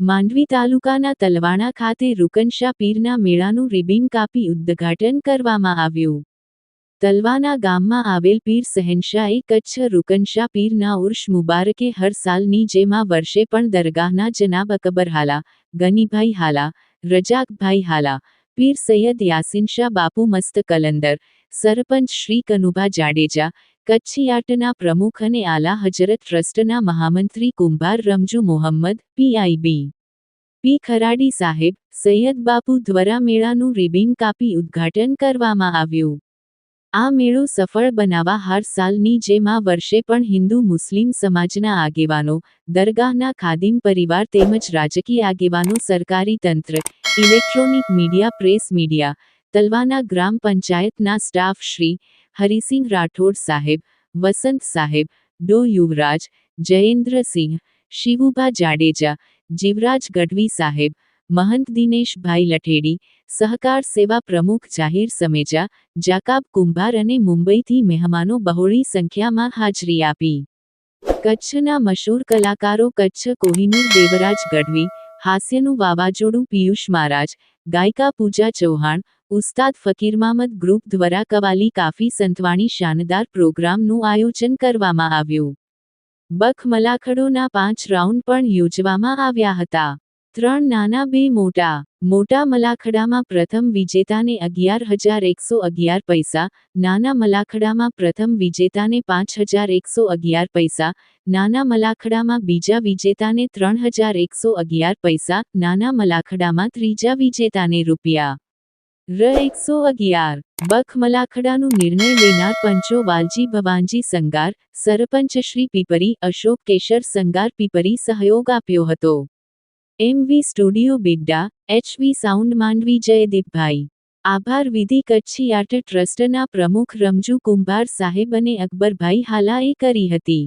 માંડવી તાલુકાના તલવાણા ખાતે રૂકનશાહ પીરના મેળાનું રિબીન કાપી ઉદ્ઘાટન કરવામાં આવ્યું. તલવાના ગામમાં આવેલ પીર શહેનશાહ એ કચ્છ રૂકનશાહ પીરના ઉર્ષ મુબારકે હર સાલની જેમ આ વર્ષે પણ દરગાહના જનાબ અકબર હાલા, ગનીભાઈ હાલા, રજાકભાઈ હાલા, પીર સૈયદ યાસીનશાહ બાપુ મસ્ત કલંદર, સરપંચ શ્રી કનુભા જાડેજા, કચ્છિયાટના પ્રમુખ અને આલા હજરત ટ્રસ્ટના મહામંત્રી કુંભાર રમજુ મોહમ્મદ, પીઆઈબી પી ખરાડી સાહેબ, સૈયદ બાપુ દ્વારા મેળાનું રિબીન કાપી ઉદ્ઘાટન કરવામાં આવ્યું. આ મેળો સફળ બનાવવા હર સાલની જેમ આ વર્ષે પણ હિન્દુ મુસ્લિમ સમાજના આગેવાનો, દરગાહના ખાદિમ પરિવાર તેમજ રાજકીય આગેવાનો, સરકારી તંત્ર, ઇલેક્ટ્રોનિક મીડિયા, પ્રેસ મીડિયા, તલવાના ગ્રામ પંચાયતના સ્ટાફ શ્રી હરિસિંહ રાઠોડ સાહેબ, વસંત સાહેબ, ડો યુવરાજ, જયેન્દ્રસિંહ, શિવુભા જાડેજા, જીવરાજ ગઢવી સાહેબ, મહંત દિનેશભાઈ લઠેડી, સહકાર સેવા પ્રમુખ જાહેર સમેજા, જાકાબ કુંભાર અને મુંબઈથી મહેમાનો બહોળી સંખ્યામાં હાજરી આપી. કચ્છના મશહૂર કલાકારો કચ્છ કોહિનૂર દેવરાજ ગઢવી, હાસ્યનું વાવાઝોડું પિયુષ મહારાજ, ગાયિકા પૂજા ચૌહાણ, ઉસ્તાદ ફકીરમામદ ગ્રુપ દ્વારા કવાલી કાફી સંતવાણી શાનદાર પ્રોગ્રામનું આયોજન કરવામાં આવ્યું. બખ મલાખડોના 5 રાઉન્ડ પણ યોજવામાં આવ્યા હતા. 3 નાના 2 મોટા. મોટા મલાખડામાં પ્રથમ વિજેતાને 11,111 પૈસા, નાના મલાખડામાં પ્રથમ વિજેતાને 5,111 પૈસા, નાના મલાખડામાં બીજા વિજેતાને 3,111 પૈસા, નાના મલાખડામાં ત્રીજા વિજેતાને રૂપિયા 111. બખ મલાખડાનું નિર્ણય લેનાર પંચો વાલજી ભવાનજી સંગાર, સરપંચ શ્રી પીપરી અશોક કેશર સંગાર પીપરી સહયોગ આપ્યો હતો. MV studio Bidda, HV sound Mandvi Jaydeepbhai. આભાર વિધિ કચ્છિયાટ ટ્રસ્ટના પ્રમુખ રમજુ કુંભાર સાહેબ અને અકબરભાઈ હાલાએ કરી હતી.